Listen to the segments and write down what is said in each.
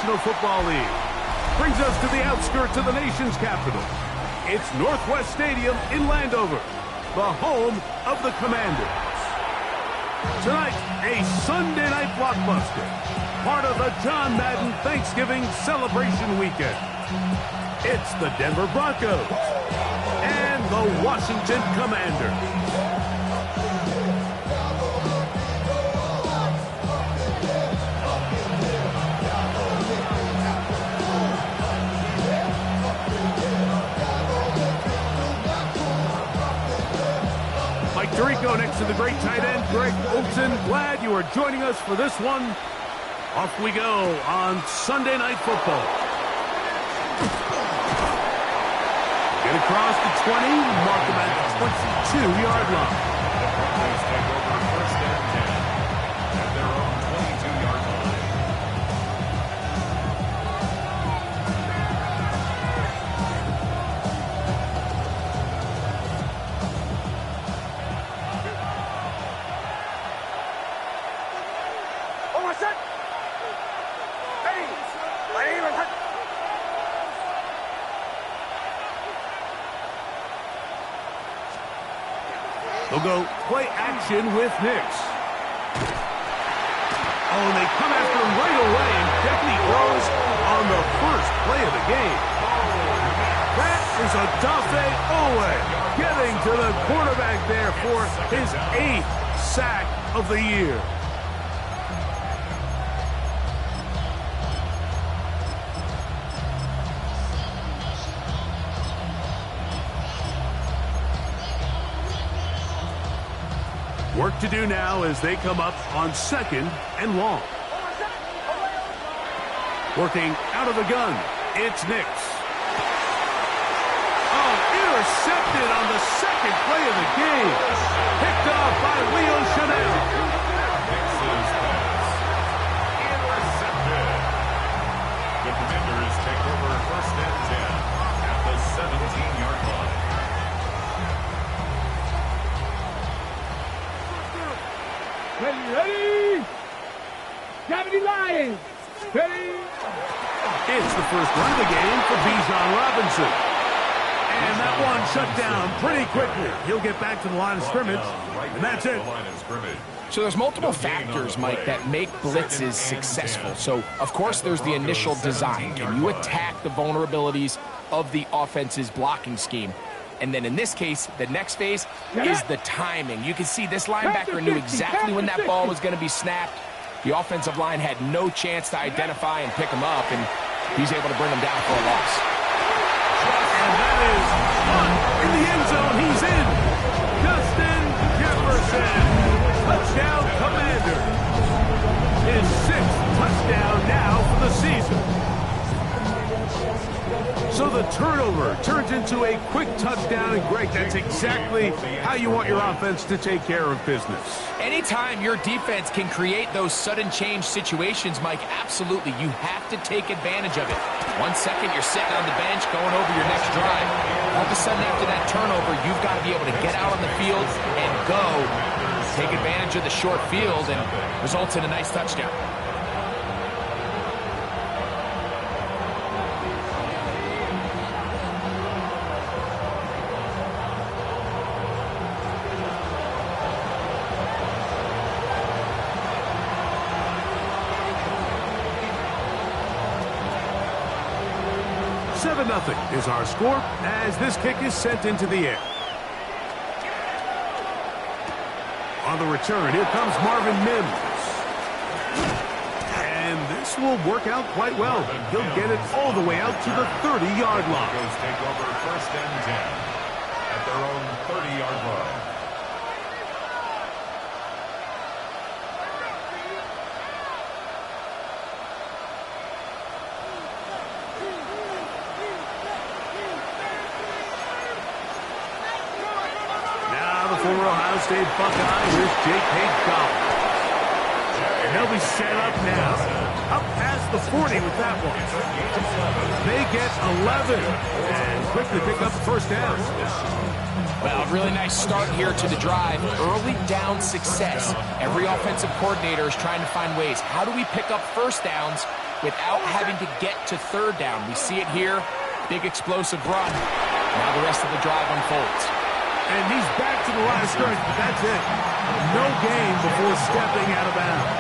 National Football League. Brings us to the outskirts of the nation's capital. It's Northwest Stadium in Landover, the home of the Commanders. Tonight, a Sunday night blockbuster, part of the John Madden Thanksgiving celebration weekend. It's the Denver Broncos and the Washington Commanders. Tirico next to the great tight end, Greg Olsen. Glad you are joining us for this one. Off we go on Sunday Night Football. Get across the 20, mark them at the 22-yard line. Please take over first and 10 at their own 22-yard line. They'll go play action with Nix. Oh, and they come after him right away, and Deckney throws on the first play of the game. That is a Dafe Owe getting to the quarterback there for his 8th sack of the year. Work to do now as they come up on second and long. Working out of the gun, it's Nix. Oh, intercepted on the second play of the game. Picked off by Leo Chanel. Nix's pass. Intercepted. The Commanders take over first and 10 at the 17-yard line. Ready? Gravity Lions! Ready? It's the first run of the game for Bijan Robinson. And that one shut down pretty quickly. He'll get back to the line of scrimmage, and that's it. So there's multiple factors, Mike, that make blitzes successful. So, of course, there's the initial design. Can you attack the vulnerabilities of the offense's blocking scheme? And then in this case, the next phase is the timing. You can see this linebacker knew exactly when that ball was going to be snapped. The offensive line had no chance to identify and pick him up, and he's able to bring him down for a loss. And that is in the end zone. He's in. Justin Jefferson. Touchdown, Commanders. His 6th touchdown now for the season. So the turnover turns into a quick touchdown, and Greg, that's exactly how you want your offense to take care of business. Anytime your defense can create those sudden change situations, Mike, absolutely, you have to take advantage of it. 1 second, you're sitting on the bench going over your next drive. All of a sudden, after that turnover, you've got to be able to get out on the field and go. Take advantage of the short field and results in a nice touchdown. Nothing is our score as this kick is sent into the air. On the return, here comes Marvin Mims. And this will work out quite well. He'll get it all the way out to the 30-yard line. Broncos take over first and 10 at their own 30-yard line. Former Ohio State Buckeye, here's Jake Hayes-Collins. And they'll be set up now. Up past the 40 with that one. They get 11 and quickly pick up the first down. Well, really nice start here to the drive. Early down success. Every offensive coordinator is trying to find ways. How do we pick up first downs without having to get to third down. We see it here, big explosive run. Now the rest of the drive unfolds. And he's back to the line of scrimmage, but that's it. No gain before stepping out of bounds.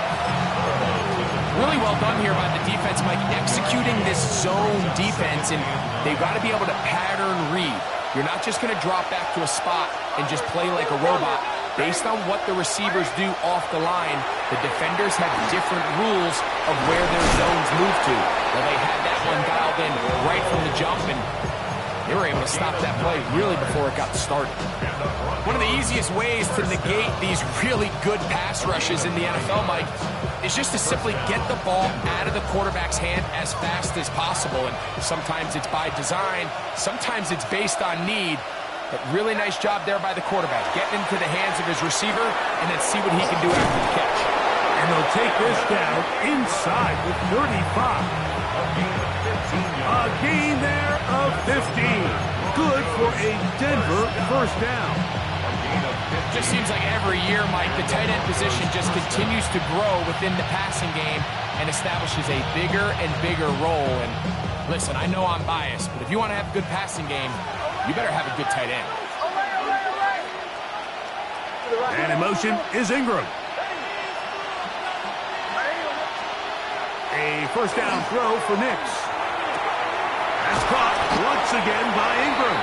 Really well done here by the defense, Mike, executing this zone defense, and they've got to be able to pattern read. You're not just going to drop back to a spot and just play like a robot. Based on what the receivers do off the line, the defenders have different rules of where their zones move to. Well, they had that one dialed in right from the jump, and they were able to stop that play really before it got started. One of the easiest ways to negate these really good pass rushes in the NFL, Mike, is just to simply get the ball out of the quarterback's hand as fast as possible. And sometimes it's by design, sometimes it's based on need. But really nice job there by the quarterback, getting into the hands of his receiver and then see what he can do after the catch. And they'll take this down inside with 35. A gain there of 15. Good for a Denver first down. Just seems like every year, Mike, the tight end position just continues to grow within the passing game and establishes a bigger and bigger role. And listen, I know I'm biased, but if you want to have a good passing game, you better have a good tight end. And in motion is Ingram. A first down throw for Nix. That's caught once again by Ingram.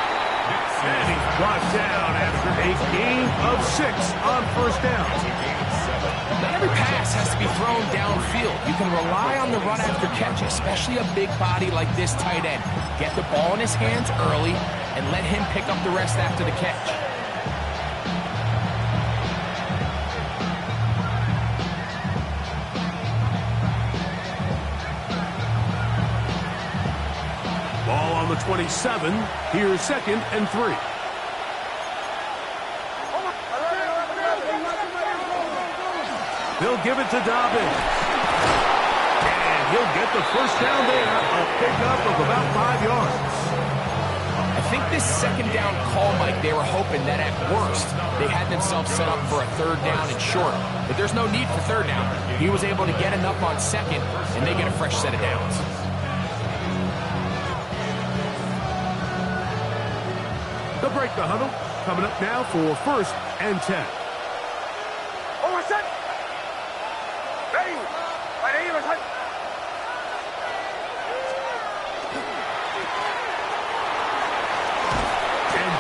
And he's brought down after a gain of 6 on first down. Not every pass has to be thrown downfield. You can rely on the run after catch, especially a big body like this tight end. Get the ball in his hands early and let him pick up the rest after the catch. Ball on the 27. Here's 2nd and 3. They'll give it to Dobbins. And he'll get the first down there. A pickup of about 5 yards. I think this second down call, Mike, they were hoping that at worst they had themselves set up for a third down and short. But there's no need for third down. He was able to get enough on second, and they get a fresh set of downs. They'll break the huddle. Coming up now for 1st and 10.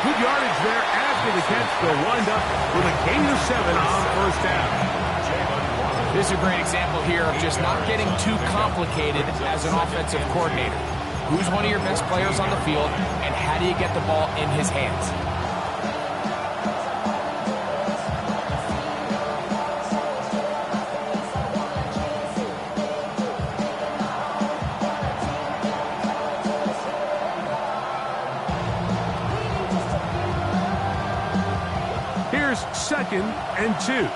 Good yardage there after the catch. They'll wind up with a gain of 7 on first down. This is a great example here of just not getting too complicated as an offensive coordinator. Who's one of your best players on the field, and how do you get the ball in his hands? Here's 2nd and 2.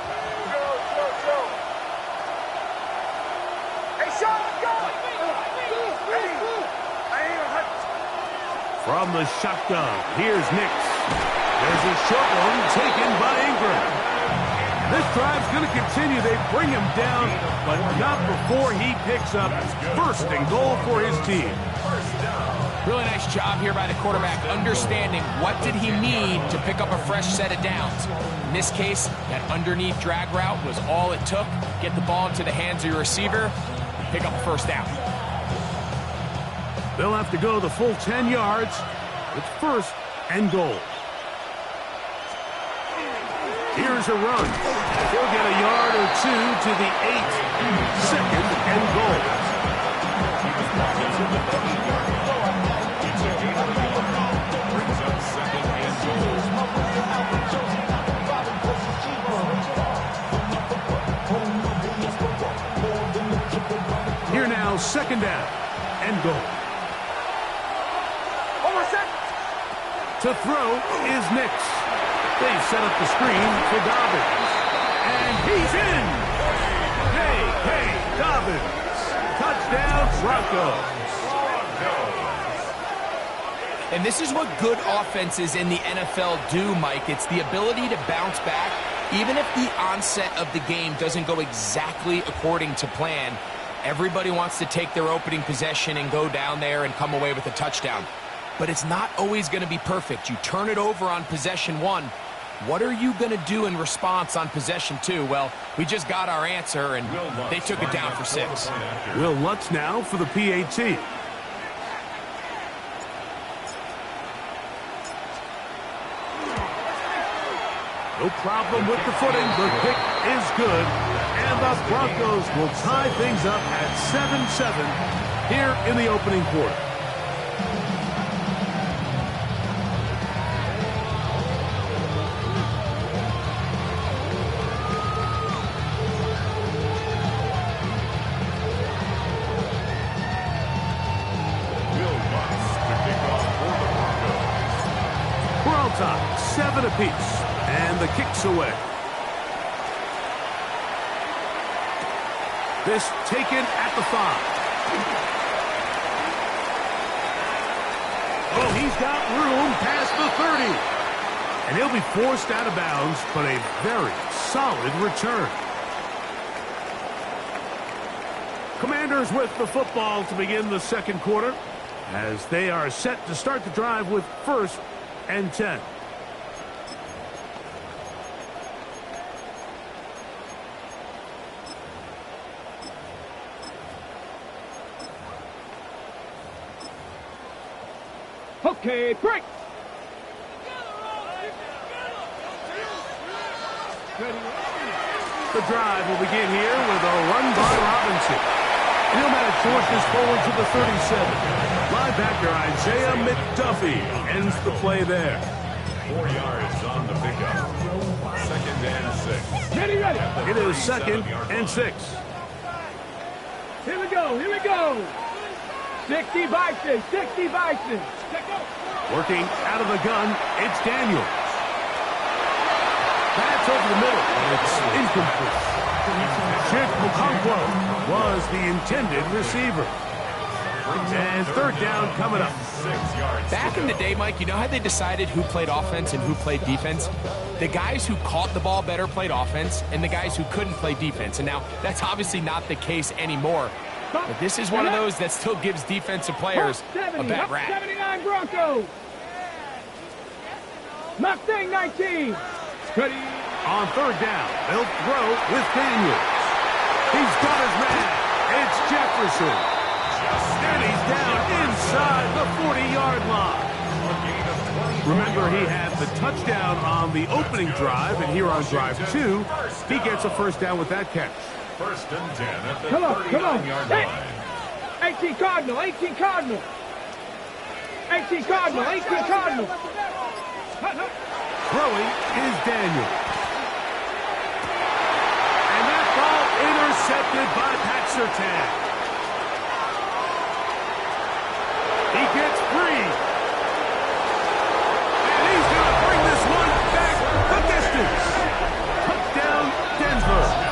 From the shotgun, here's Nix. There's a short one taken by Ingram. This drive's going to continue. They bring him down, but not before he picks up 1st and goal for his team. Really nice job here by the quarterback, understanding what did he need to pick up a fresh set of downs. In this case, that underneath drag route was all it took. Get the ball into the hands of your receiver, pick up a first down. They'll have to go the full 10 yards. It's 1st and goal. Here's a run. They'll get a yard or 2 to the 8. 2nd and goal. Here now, 2nd down and goal. To throw is Nix. They set up the screen for Dobbins. And he's in! Hey, Dobbins. Touchdown, Broncos. And this is what good offenses in the NFL do, Mike. It's the ability to bounce back, even if the onset of the game doesn't go exactly according to plan. Everybody wants to take their opening possession and go down there and come away with a touchdown. But it's not always going to be perfect. You turn it over on possession 1. What are you going to do in response on possession 2? Well, we just got our answer, and they took it down for 6. Will Lutz now for the PAT. No problem with the footing. The kick is good. And the Broncos will tie things up at 7-7 here in the opening quarter. We're all tied, 7 apiece. And the kick's away. This taken at the 5. Oh, he's got room past the 30. And he'll be forced out of bounds, but a very solid return. Commanders with the football to begin the second quarter, as they are set to start the drive with 1st and 10. Okay, break. The drive will begin here with a run by Robinson. He'll manage to push this forward to the 37. Linebacker Isaiah McDuffie ends the play there. 4 yards on the pickup. 2nd and 6. Ready. It is 2nd and 6. Here we go. 60 Bison. Working out of the gun, it's Daniels. That's over the middle, and it's incomplete. Chip Okonkwo was the intended receiver. And 3rd down coming up. 6 yards. Back in the day, Mike, you know how they decided who played offense and who played defense? The guys who caught the ball better played offense, and the guys who couldn't play defense. And now, that's obviously not the case anymore. But this is one of those that still gives defensive players a bad rap. 79 Broncos. Mustang 19. Ready. On 3rd down, they'll throw with Daniels. He's got his man. It's Jefferson. And he's down inside the 40-yard line. Remember, he had the touchdown on the opening drive, and here on drive 2, he gets a 1st down with that catch. 1st and 10 at the Come on. 39-yard line. 18 Cardinal. 18 Cardinal. Throwing is Daniel. And that ball intercepted by Pat Surtain. He gets free. And he's going to bring this one back the distance. Touchdown, Denver.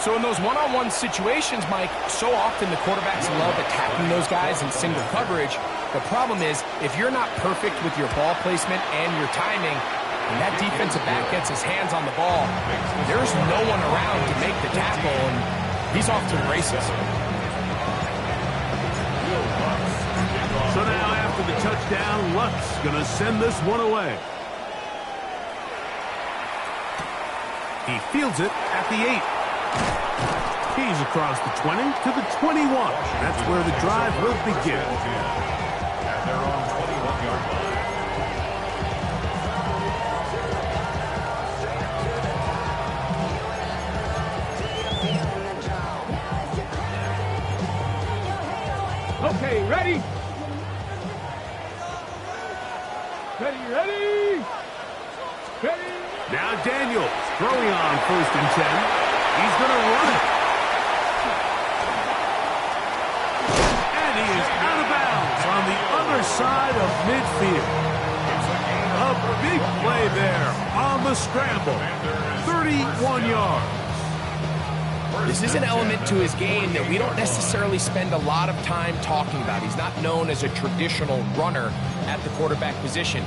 So in those one-on-one situations, Mike, so often the quarterbacks love attacking those guys in single coverage. The problem is, if you're not perfect with your ball placement and your timing, and that defensive back gets his hands on the ball, there's no one around to make the tackle, and he's off to the races. So now after the touchdown, Lutz going to send this one away. He fields it at the 8. He's across the 20 to the 21. That's where the drive will begin. At their own 21-yard line. Okay, ready. Now Daniels throwing on 1st and 10. He's going to run it. And he is out of bounds on the other side of midfield. A big play there on the scramble. 31 yards. This is an element to his game that we don't necessarily spend a lot of time talking about. He's not known as a traditional runner at the quarterback position.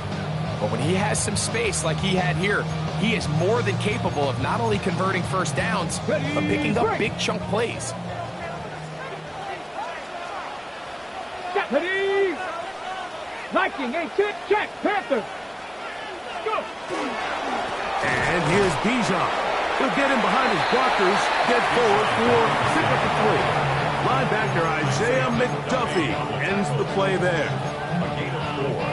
But when he has some space like he had here, he is more than capable of not only converting first downs, but picking up big chunk plays. Ready. Viking, 8-10, check, Panther. Go. And here's Bijan. He'll get him behind his blockers, get forward for pick-up the 3. Linebacker Isaiah McDuffie ends the play there. A gain of 4.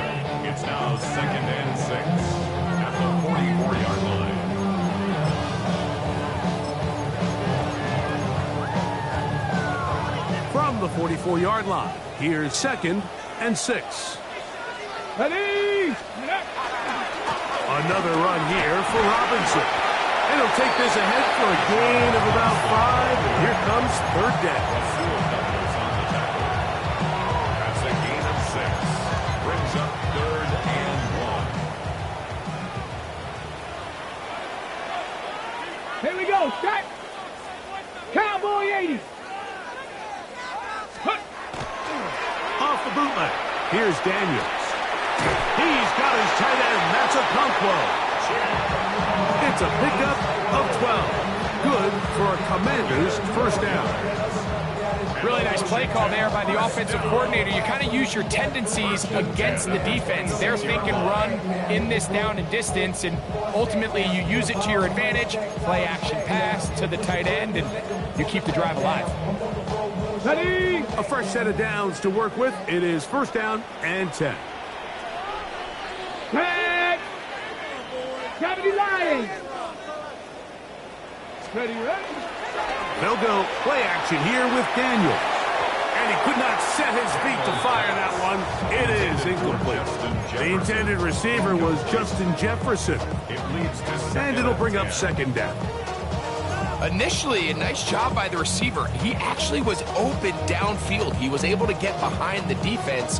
It's now 2nd and 6 at the 44-yard line. From the 44-yard line, here's 2nd and 6. Ready. Another run here for Robinson. And he'll take this ahead for a gain of about 5. And here comes 3rd down. That's a gain of 6. Brings up 3rd and 1. Here we go, set. Cowboy 80. Off the bootleg. Here's Daniels. He's got his tight end. That's a Conquo. It's a pickup of 12. Good for a Commander's first down. Really nice play call there by the offensive coordinator. You kind of use your tendencies against the defense. They're thinking run in this down and distance, and ultimately you use it to your advantage. Play action pass to the tight end, and you keep the drive alive. Ready. A fresh set of downs to work with. It is 1st down and 10. Set. Gravity Lions. Ready, ready. They'll go play action here with Daniels. And he could not set his feet to fire that one. It is incomplete. The intended receiver was Justin Jefferson. It leads to And it'll bring up 2nd down. Initially, a nice job by the receiver. He actually was open downfield. He was able to get behind the defense,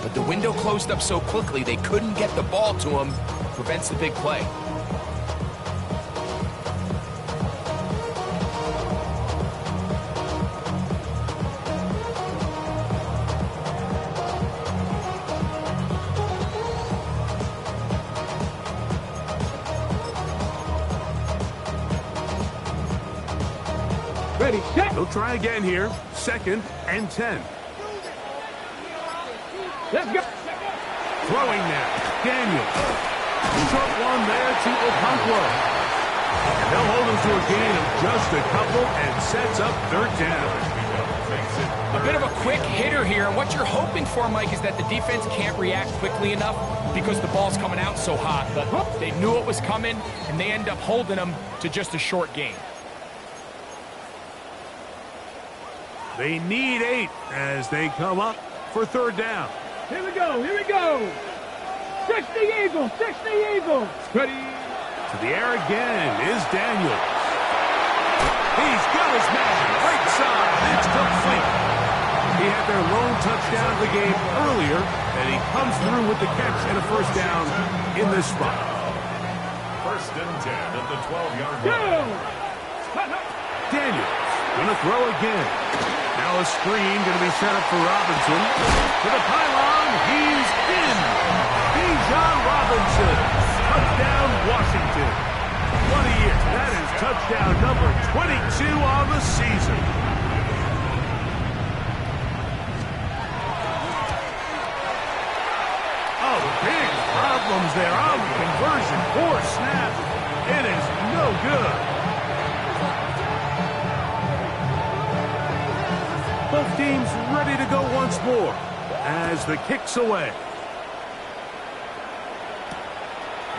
but the window closed up so quickly they couldn't get the ball to him. Prevents the big play. Ready, set. He'll try again here. 2nd and 10. Let's go. Throwing now. Daniels. Short one there to Okonkwo. And they'll hold him to a gain of just a couple and sets up 3rd down. A bit of a quick hitter here. What you're hoping for, Mike, is that the defense can't react quickly enough because the ball's coming out so hot. But they knew it was coming, and they end up holding them to just a short gain. They need 8 as they come up for 3rd down. Here we go, here we go. 60 Eagles, 60 Eagles. Ready. To the air again is Daniels. He's got his man right side. It's complete. He had their lone touchdown of the game earlier, and he comes through with the catch and a 1st down in this spot. 1st and 10 at the 12-yard Go. line. Daniels going to throw again. Now a screen going to be set up for Robinson. To the pylon, he's in. Bijan Robinson. Touchdown, Washington. What a year. That is touchdown number 22 on the season. Oh, big problems there on the conversion. Poor snap. It is no good. Both teams ready to go once more as the kick's away.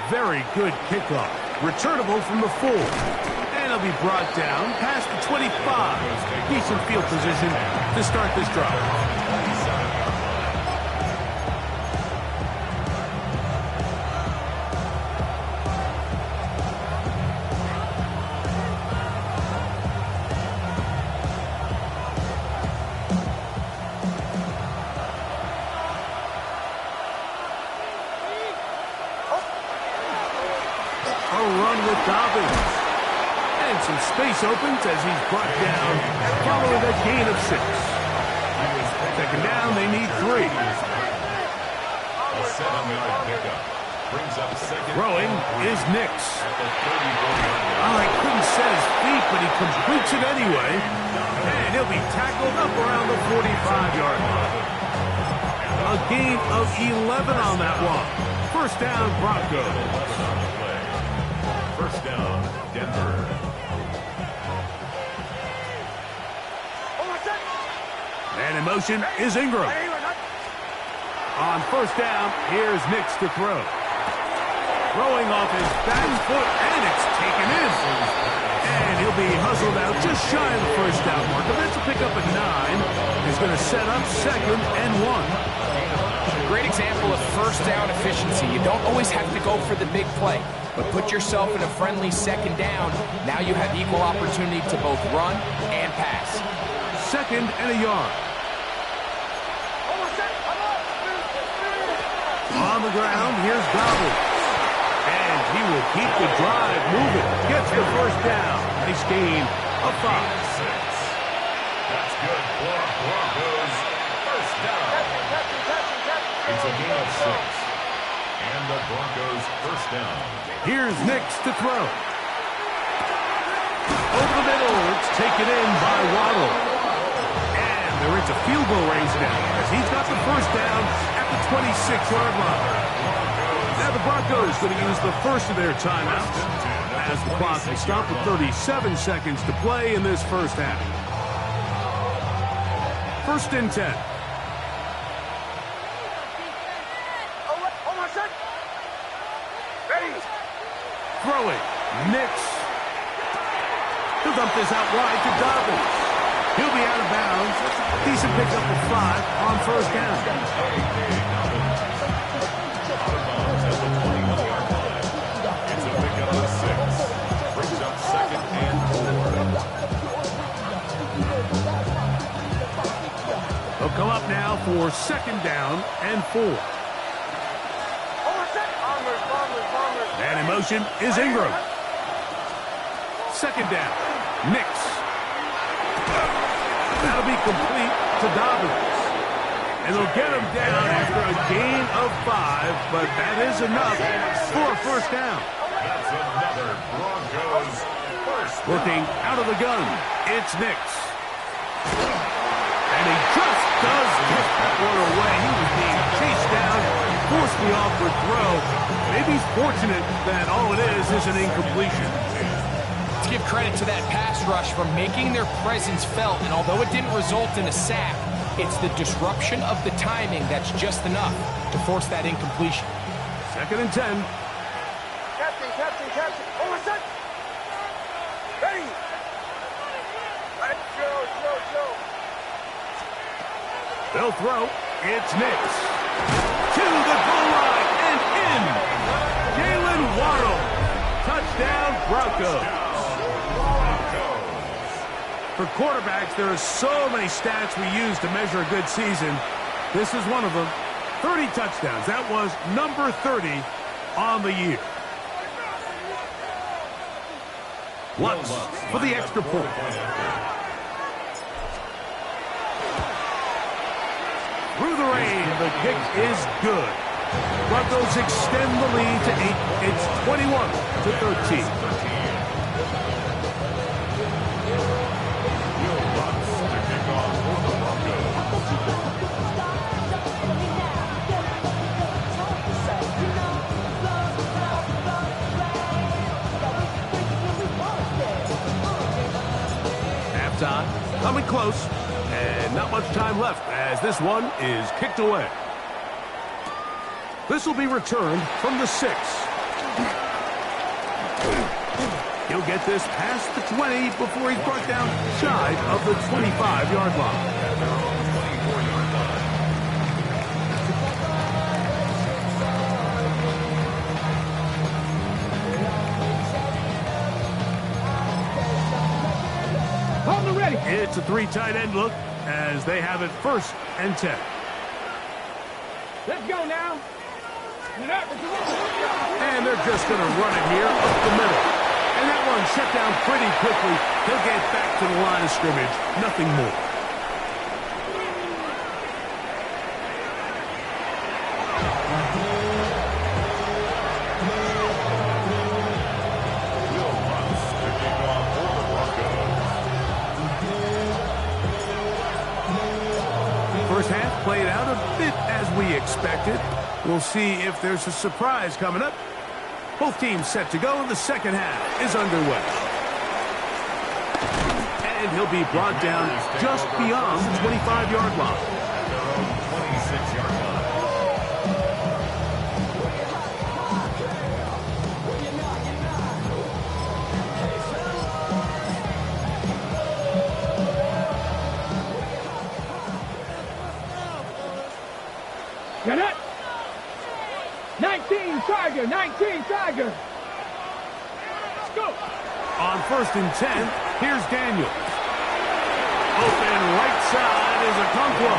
Very good kickoff. Returnable from the 4. And it'll be brought down past the 25. Decent field position to start this drive. A run with Dobbins. And some space opens as he's brought down following a gain of 6. 2nd down, they need 3. A 7-yard pickup. Brings up second. Throwing is Nix. At the 34-yard line. Oh, he couldn't set his feet, but he completes it anyway. And he'll be tackled up around the 45-yard line. A gain of 11 on that one. First down, Broncos. First down, Denver. And in motion is Ingram. On first down, here's Nix to throw. Throwing off his back foot, and it's taken in. And he'll be hustled out just shy of the first down mark. That's a pickup at 9. He's going to set up second and 1. Great example of first down efficiency. You don't always have to go for the big play, but put yourself in a friendly second down. Now you have equal opportunity to both run and pass. Second and a yard. On the ground, here's Gobble. And he will keep the drive moving. Gets the first down. Nice gain of 5. That's good for Broncos. First down. It's a gain of 6. And the Broncos first down. Here's Nix to throw. Over the middle. It's taken in by Waddle. And they're into field goal range now as he's got the first down at the 26-yard line. Now the Broncos going to use the first of their timeouts as the clock will stop with 37 seconds to play in this first half. First and 10. Throwing. Nix. He'll dump this out wide to Dobbins. He'll be out of bounds. Decent pickup of 5 on first down. It's a pickup of 6. Brings up second and 4. They'll come up now for second down and 4. And in motion is Ingram. Second down. Nix. That'll be complete to Dobbins. And they'll get him down after a gain of 5, but that is enough for a first down. That's another Broncos first down. Looking out of the gun, it's Nix. And he just does get that one away. He was being chased down, forced the awkward throw. Maybe he's fortunate that all it is an incompletion. To give credit to that pass rush for making their presence felt, and although it didn't result in a sack, it's the disruption of the timing that's just enough to force that incompletion. Second and 10. Captain. Over. Ready. Go. They'll throw. It's Nix. To the goal line and in. Jalen Waddle. Touchdown, Broncos. For quarterbacks, there are so many stats we use to measure a good season. This is one of them. 30 touchdowns. That was number 30 on the year. Lutz for the extra point. Through the rain, the kick is good. Broncos extend the lead to 8. It's 21-13. Halftime coming close, and not much time left as this one is kicked away. This will be returned from the 6. He'll get this past the 20 before he's brought down shy of the 25-yard line. It's a 3 tight end look as they have it first and 10. Let's go now. And they're just going to run it here up the middle. And that one shut down pretty quickly. He'll get back to the line of scrimmage. Nothing more. First half played out a bit as we expected. We'll see if there's a surprise coming up. Both teams set to go, and the second half is underway. And he'll be brought down just beyond the 25-yard line. At their own 26-yard line. Get it! 19 Tiger, 19 Tiger. Let's go. On 1st and 10, here's Daniels. Open right side is Okonkwo.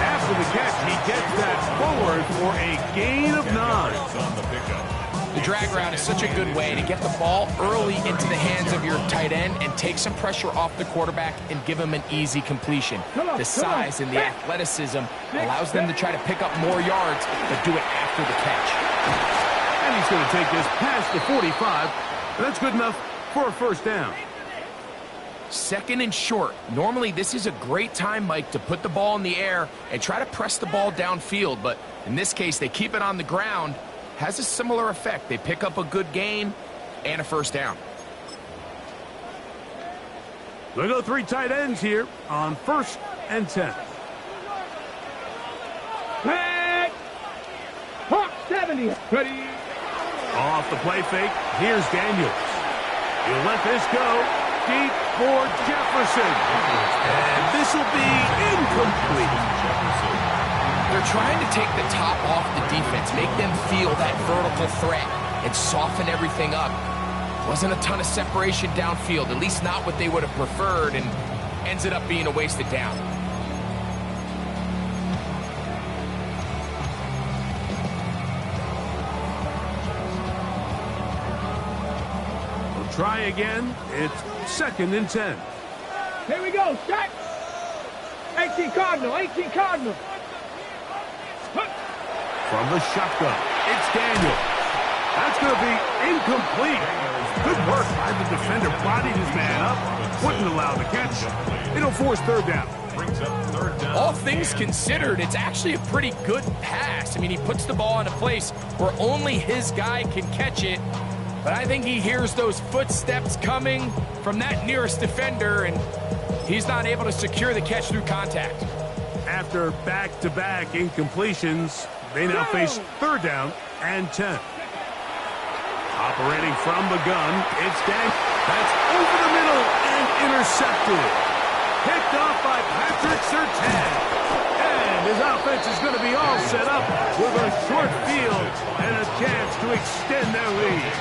After the catch, he gets that forward for a gain of 9. On the pickup. The drag route is such a good way to get the ball early into the hands of your tight end and take some pressure off the quarterback and give him an easy completion. The size and the athleticism allows them to try to pick up more yards, but do it after the catch. And he's going to take this past the 45. That's good enough for a first down. 2nd and short. Normally, this is a great time, Mike, to put the ball in the air and try to press the ball downfield. But in this case, they keep it on the ground. Has a similar effect. They pick up a good gain and a first down. We'll go 3 tight ends here on 1st and 10. Back. Hawk 70. Ready. Off the play fake, here's Daniels. He'll let this go deep for Jefferson. And this will be incomplete. They're trying to take the top off the defense, make them feel that vertical threat, and soften everything up. Wasn't a ton of separation downfield, at least not what they would have preferred, and ends up being a wasted down. We'll try again. It's 2nd and 10. Here we go. Set. 18 Cardinal. 18 Cardinal. From the shotgun, it's Daniel. That's going to be incomplete. Good work by the defender. Bodied his man up. Wouldn't allow the catch. It'll force 3rd down. Brings up 3rd down. All things considered, it's actually a pretty good pass. I mean, he puts the ball in a place where only his guy can catch it. But I think he hears those footsteps coming from that nearest defender, and he's not able to secure the catch through contact. After back-to-back incompletions, they now face 3rd down and 10. Operating from the gun, it's Dan. That's over the middle and intercepted. Picked off by Patrick Surtain. And his offense is going to be all set up with a short field and a chance to extend their lead.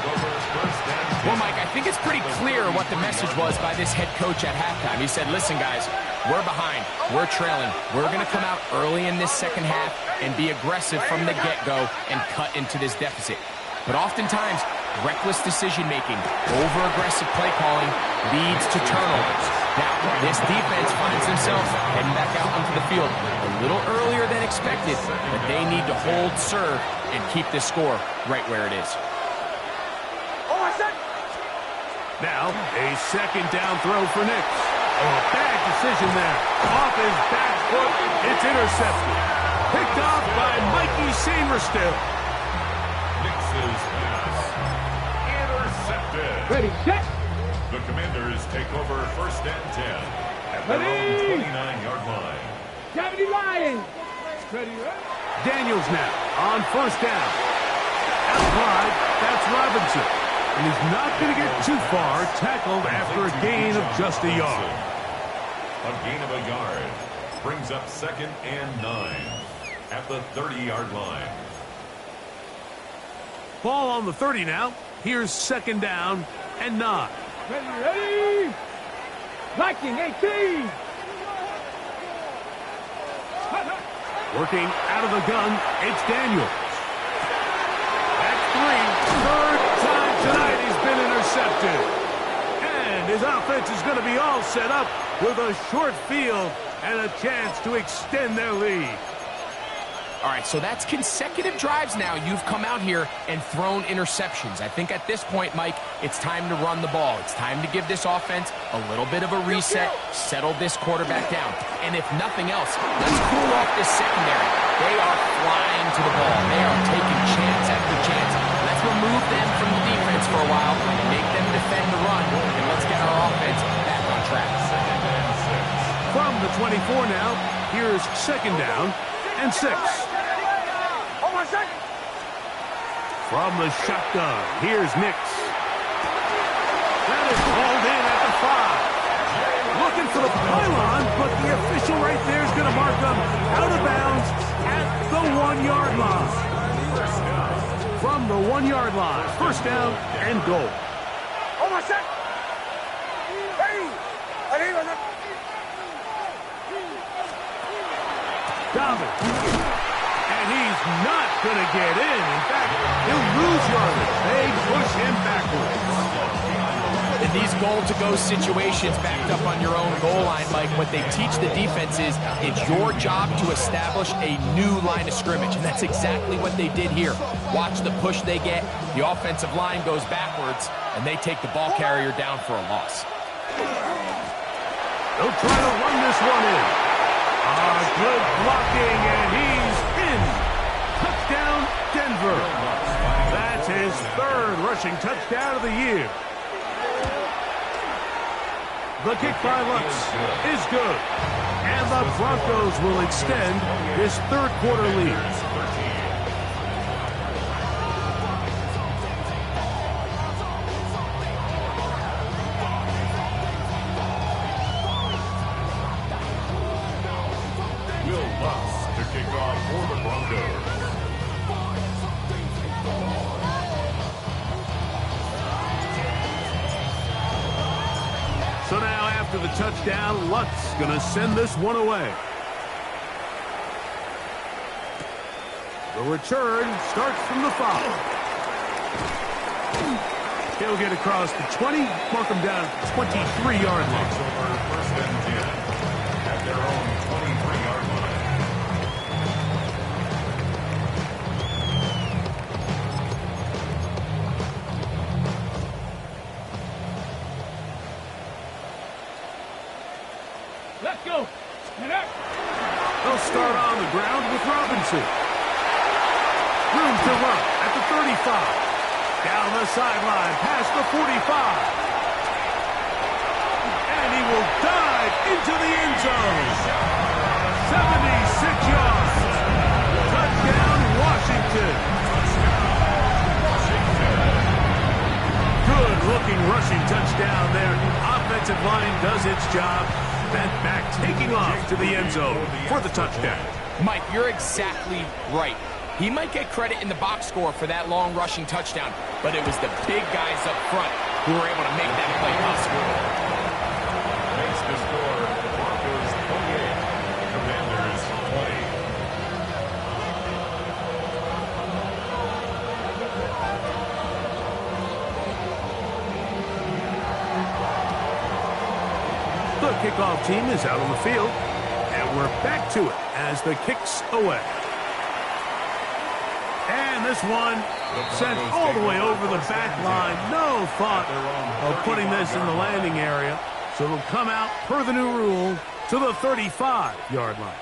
Well, Mike, I think it's pretty clear what the message was by this head coach at halftime. He said, listen, guys, we're behind. We're trailing. We're going to come out early in this second half and be aggressive from the get-go and cut into this deficit. But oftentimes, reckless decision-making, over-aggressive play calling leads to turnovers. Now, this defense finds themselves heading back out onto the field a little earlier than expected, but they need to hold serve and keep this score right where it is. Now, a 2nd down throw for Nix. Oh, a bad decision there. Off his back foot, it's intercepted. Picked off by Mikey Samerstill. Nix's pass. Intercepted. Ready, set. The Commanders take over 1st and 10 at their own 29-yard line. 70 Lions. Ready, ready. Daniels now on 1st down. Outside, that's Robinson. And he's not going to get too far, tackled after a gain of just a yard. A gain of a yard brings up 2nd and 9 at the 30-yard line. Ball on the 30 now. Here's 2nd down and 9. Ready, ready. Viking 18. Working out of the gun, it's Daniels. That's 3. 3rd time tonight he's been intercepted. And his offense is going to be all set up with a short field and a chance to extend their lead. All right, so that's consecutive drives now. You've come out here and thrown interceptions. I think at this point, Mike, it's time to run the ball. It's time to give this offense a little bit of a reset, settle this quarterback down. And if nothing else, let's cool off this secondary. They are flying to the ball. They are taking chance after chance. Let's remove them from the defense for a while and make them defend the run, and let's get our offense back on track. From the 24 now, here's second down and 6. From the shotgun, here's Nix. That is called in at the 5. Looking for the pylon, but the official right there is going to mark them out of bounds at the 1-yard line. From the 1-yard line, first down and goal. Dobbins. And he's not going to get in. In fact, he'll lose yardage. They push him backwards. In these goal-to-go situations backed up on your own goal line, Mike, what they teach the defense is it's your job to establish a new line of scrimmage, and that's exactly what they did here. Watch the push they get. The offensive line goes backwards, and they take the ball carrier down for a loss. They'll try to run this one in. Good blocking, and he's in. Touchdown, Denver. That's his 3rd rushing touchdown of the year. The kick by Lutz is good. And the Broncos will extend this 3rd quarter lead. So now after the touchdown, Lutz going to send this one away. The return starts from the 5. He'll get across the 20, mark him down at the 23-yard line. First and 10 at their own 23-yard line. Let's go. They'll start on the ground with Robinson. Room to run at the 35. Down the sideline, past the 45. And he will dive into the end zone. 76 yards. Touchdown, Washington. Good-looking rushing touchdown there. Offensive line does its job. That back taking off to the end zone for the touchdown. Mike, you're exactly right. He might get credit in the box score for that long rushing touchdown, but it was the big guys up front who were able to make that play possible. Makes the score, the Broncos 28, Commanders 20. The kickoff team is out on the field, and we're back to it as the kick's away. And this one sent all the way over the back line. No thought of putting this in the landing area. So it'll come out, per the new rule, to the 35-yard line.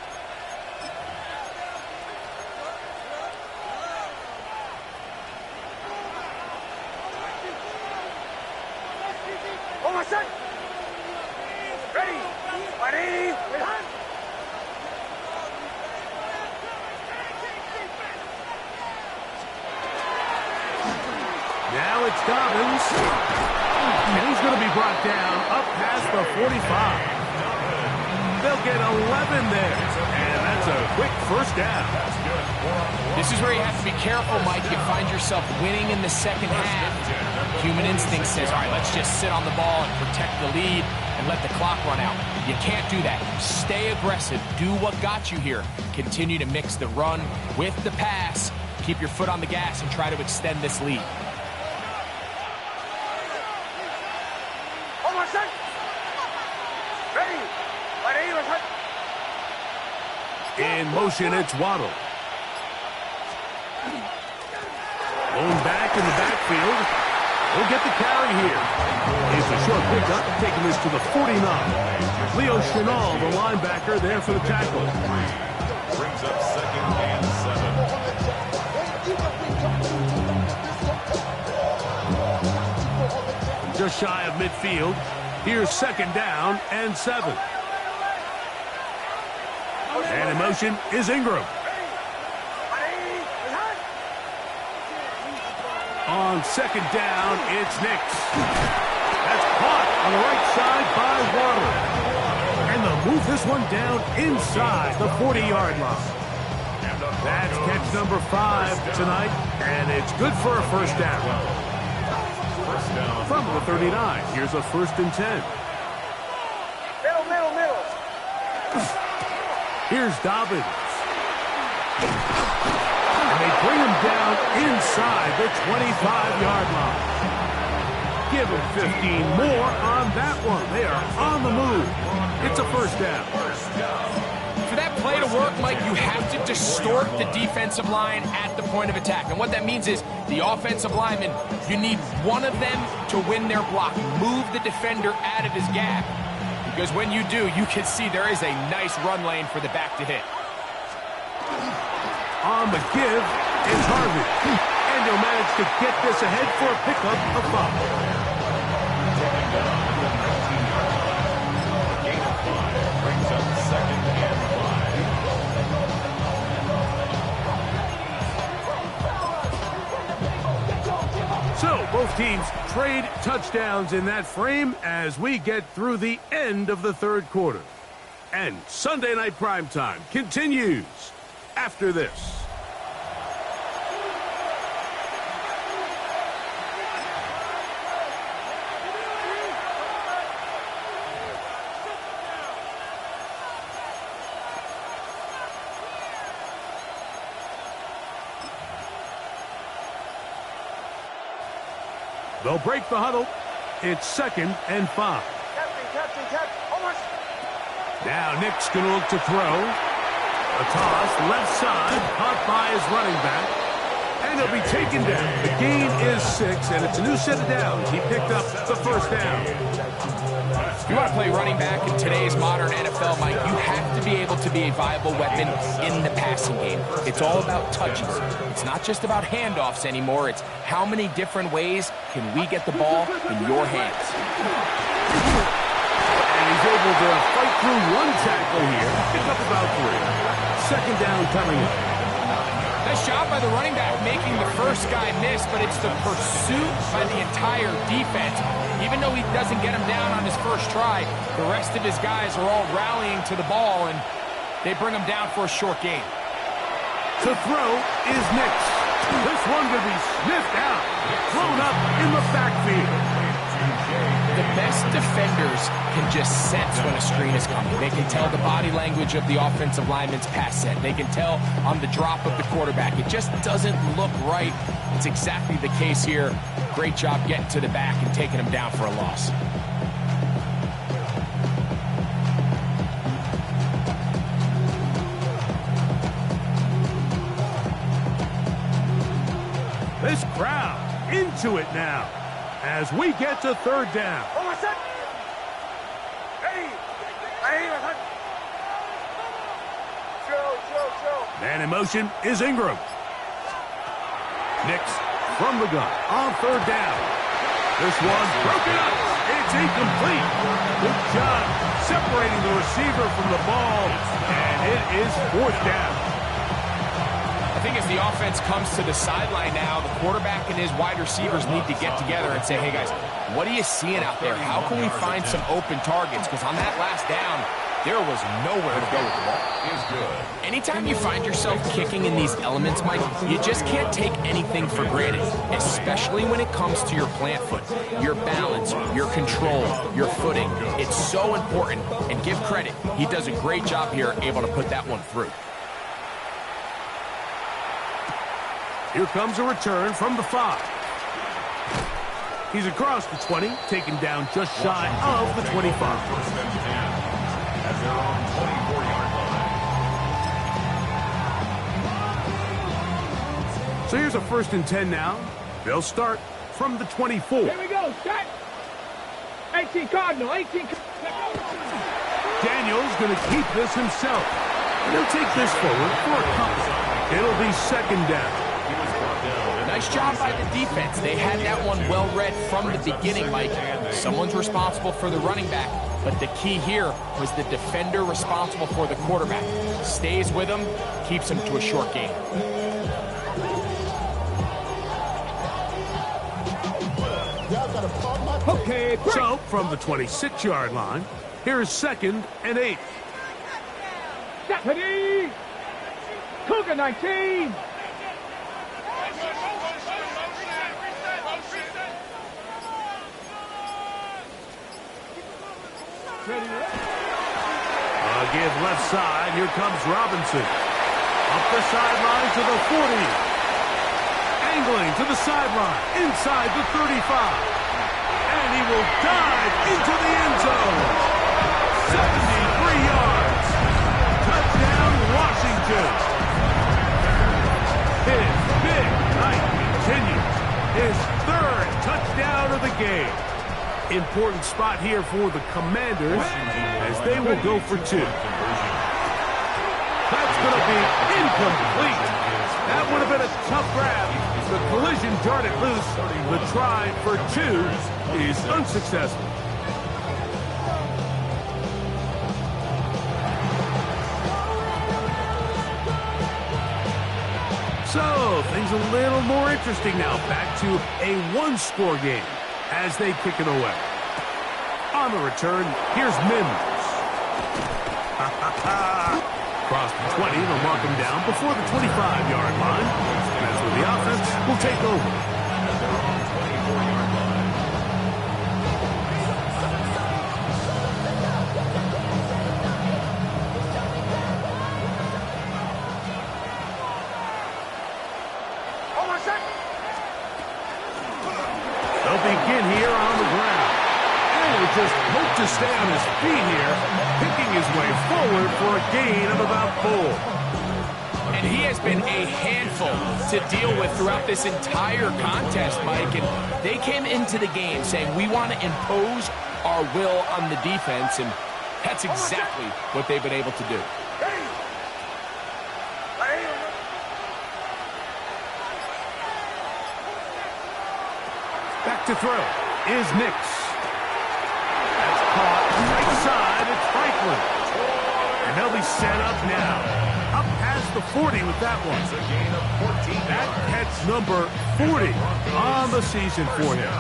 Now it's Dobbins. And he's going to be brought down up past the 45. They'll get 11 there. And that's a quick first down. This is where you have to be careful, Mike. You find yourself winning in the second half. Human instinct says, all right, let's just sit on the ball and protect the lead and let the clock run out. You can't do that. Stay aggressive. Do what got you here. Continue to mix the run with the pass. Keep your foot on the gas and try to extend this lead. In motion, it's Waddle. Going back in the backfield. He'll get the carry here. It's a short pickup, taking this to the 49. Leo Chenal, the linebacker, there for the tackle. Brings up 2nd and 7. Just shy of midfield. Here's 2nd down and 7. And in motion is Ingram. On 2nd down, it's Nix. That's caught on the right side by Waddle. And they'll move this one down inside the 40-yard line. That's catch number 5 tonight, and it's good for a first down. From the 39, here's a 1st and 10. Middle. Here's Dobbins. And they bring him down inside the 25-yard line. Give him 15 more on that one. They are on the move. It's a first down. For that play to work, Mike, you have to distort the defensive line at the point of attack. And what that means is the offensive lineman, you need one of them to win their block. Move the defender out of his gap. Because when you do, you can see there is a nice run lane for the back to hit. On the give, it's Harvey. And he'll manage to get this ahead for a pickup of 5. Gain of 5 brings up 2nd and 5. So both teams trade touchdowns in that frame as we get through the end of the 3rd quarter. And Sunday Night Primetime continues after this. They'll break the huddle. It's 2nd and 5. Now Nick's going to look to throw. A toss, left side, caught by his running back. And he'll be taken down. The gain is 6, and it's a new set of downs. He picked up the first down. If you want to play running back in today's modern NFL, Mike, you have to be able to be a viable weapon in the passing game. It's all about touches. It's not just about handoffs anymore. It's how many different ways can we get the ball in your hands. And he's able to fight through one tackle here. Pick up about 3. 2nd down coming up. Nice job by the running back making the first guy miss, but it's the pursuit by the entire defense. Even though he doesn't get him down on his first try, the rest of his guys are all rallying to the ball, and they bring him down for a short gain. To throw is Nix. This one to be sniffed out. Thrown up in the backfield. The best defenders can just sense when a screen is coming. They can tell the body language of the offensive lineman's pass set. They can tell on the drop of the quarterback. It just doesn't look right. It's exactly the case here. Great job getting to the back and taking him down for a loss. This crowd into it now as we get to 3rd down. Man in motion is Ingram. Nix from the gun on 3rd down. This one broken up. It's incomplete. Good job separating the receiver from the ball, and it is 4th down. I think as the offense comes to the sideline now, the quarterback and his wide receivers need to get together and say, hey guys, what are you seeing out there? How can we find some open targets? Because on that last down, there was nowhere to go with the ball. Anytime you find yourself kicking in these elements, Mike, you just can't take anything for granted, especially when it comes to your plant foot, your balance, your control, your footing. It's so important, and give credit. He does a great job here, able to put that one through. Here comes a return from the 5. He's across the 20, taken down just shy of the 25. First and 10 at their own 24-yard line. So here's a 1st and 10 now. They'll start from the 24. Here we go, set. 18 Cardinal, 18. Daniel's going to keep this himself. And he'll take this forward for a couple. It'll be 2nd down. Nice job by the defense. They had that one well read from the beginning, Mike. Someone's responsible for the running back, but the key here was the defender responsible for the quarterback. Stays with him, keeps him to a short gain. Okay, break. So, from the 26-yard line, here's 2nd and 8. Deputy! Cougar 19! Give left side. Here comes Robinson. Up the sideline to the 40. Angling to the sideline. Inside the 35. And he will dive into the end zone. 73 yards. Touchdown, Washington. His big night continues. His 3rd touchdown of the game. Important spot here for the Commanders as they will go for 2. That's going to be incomplete. That would have been a tough grab. The collision darted loose. The try for 2 is unsuccessful. So, things a little more interesting now. Back to a 1-score game as they kick it away. On the return, here's Mims. Across the 20, they'll mark him down before the 25-yard line. And that's where the offense will take over. Begin here on the ground. And he just hoped to stay on his feet here, picking his way forward for a gain of about 4. And he has been a handful to deal with throughout this entire contest, Mike. And they came into the game saying, we want to impose our will on the defense, and that's exactly what they've been able to do. Back to throw is Nix. That's caught right side. It's Franklin. And they'll be set up now. Up past the 40 with that one. It's a gain of 14 That yards. catch number 40 on the season for him.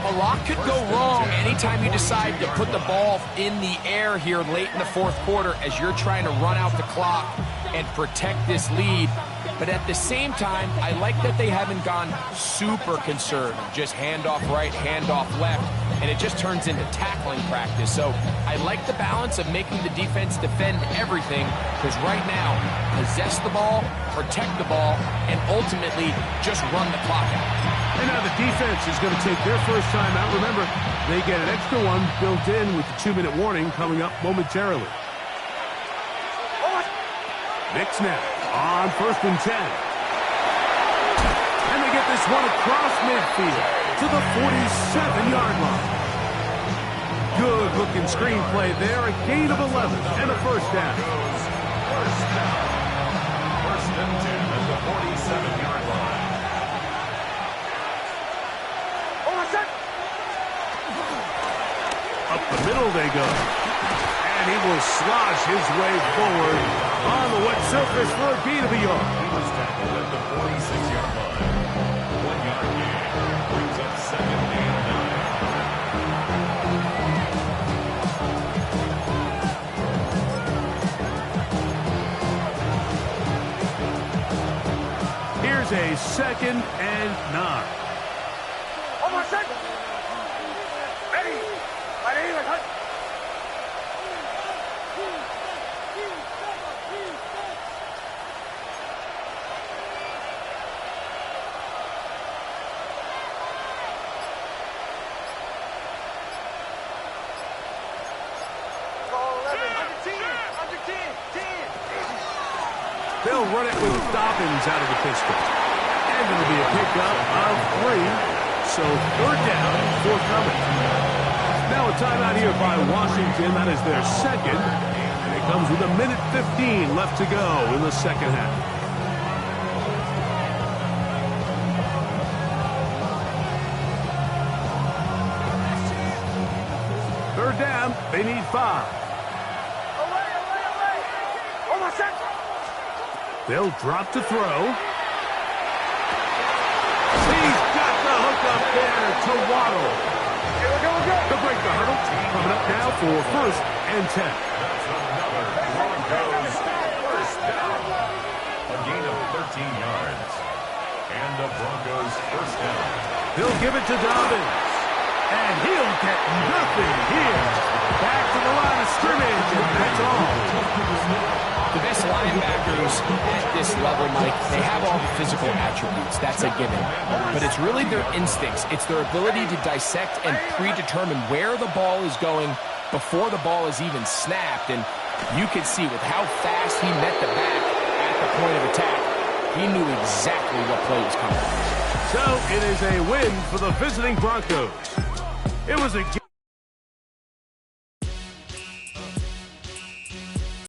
A lot could go wrong anytime you decide to put the ball in the air here late in the 4th quarter as you're trying to run out the clock and protect this lead. But at the same time, I like that they haven't gone super conservative. Just handoff right, handoff left, and it just turns into tackling practice. So I like the balance of making the defense defend everything, because right now, possess the ball, protect the ball, and ultimately just run the clock out. And now the defense is going to take their first time out. Remember, they get an extra one built in with the 2-minute warning coming up momentarily. Nix now on 1st and 10. And they get this one across midfield to the 47-yard line. Good-looking screenplay there. A gain of 11 and a 1st down. First down. 1st and 10 at the 47-yard line. Up the middle they go. And he will slosh his way forward on the wet surface for a gain of a yard. He was tackled at the 46-yard line. 1-yard gain brings up 2nd and 9. Here's a 2nd and 9. They'll run it with Dobbins out of the pistol. And it'll be a pickup of 3. So third down forthcoming. Now a timeout here by Washington. That is their second. And it comes with 1:15 left to go in the second half. Third down, they need 5. They'll drop to throw. He's got the hook up there to Waddle. They'll break the hurdle. Coming up now for first and 10. That's another Broncos first down. A gain of 13 yards. And the Broncos first down. He'll give it to Dobbins. And he'll get nothing here. Back to the line of scrimmage, and that's all. The best linebackers at this level, Mike, they have all the physical attributes. That's a given. But it's really their instincts. It's their ability to dissect and predetermine where the ball is going before the ball is even snapped. And you could see with how fast he met the back at the point of attack, he knew exactly what play was coming. So it is a win for the visiting Broncos. It was a